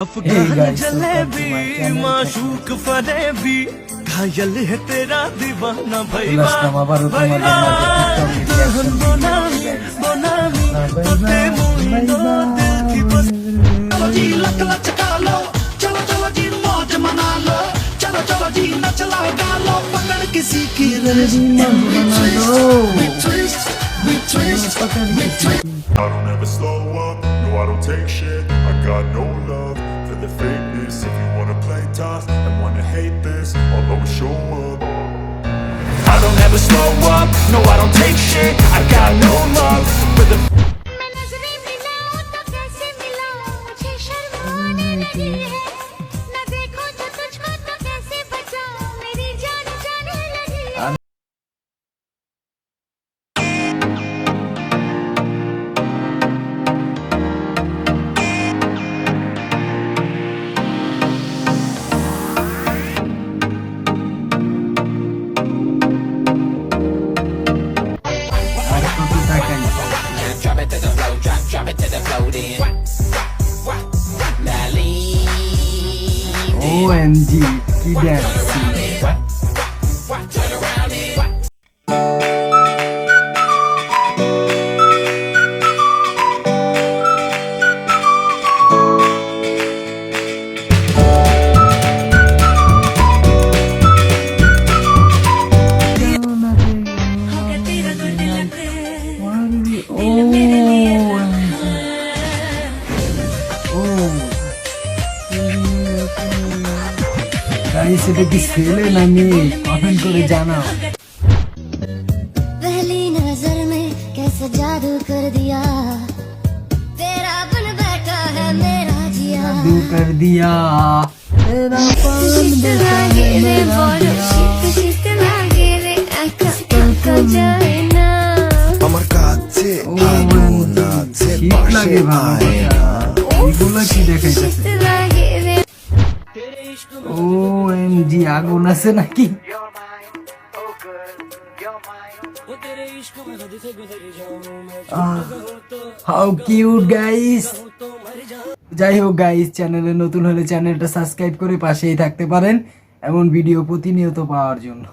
अफगान जलेबी माशूक फरेबी घायल है तेरा दीवाना भैया भैया दुल्हन बनामी बनामी तोते मुइनो दिल की बस चलो जी लक लचका लो चलो चलो जी मौज मना लो चलो चलो जी नचला गा लो पकड़ किसी की रस्सी बना लो I don't ever slow up, no I don't take shit. I got no love for the fakeness. If you wanna play tough and wanna hate this, I'll always show up. I don't ever slow up, no I don't take shit. I got no love for the मैं नजरें मिलाऊं तो कैसे मिलाऊं मुझे शर्म आने लगी है न देखो तो तुझको तो कैसे बचाऊं मेरी जान जाने लगी है Drop it to the flow, drop it to the flow then. Nally. OMG কি dance Turn around and guys এটা কি ছেলে না মেয়ে কমেন্ট করে জানাও पहली नजर में कैसे जादू कर दिया तेरा बन बैठा है मेरा जिया जादू कर दिया तेरा पान शिफ्ट लागे रे बड़ शिफ्ट लागे रे आका आका जाए ना আমার কাছে আগুন আছে শীত লাগে ভাই এগুলো কি দেখাইতেছে शिफ्ट लागे रे OMG আগুন আছে নাকি হাউ কিউট গাইস যাই হোক গাইস চ্যানেলে নতুন হলে চ্যানেলটা সাবস্ক্রাইব করে পাশেই থাকতে পারেন এমন ভিডিও প্রতিনিয়ত পাওয়ার জন্য।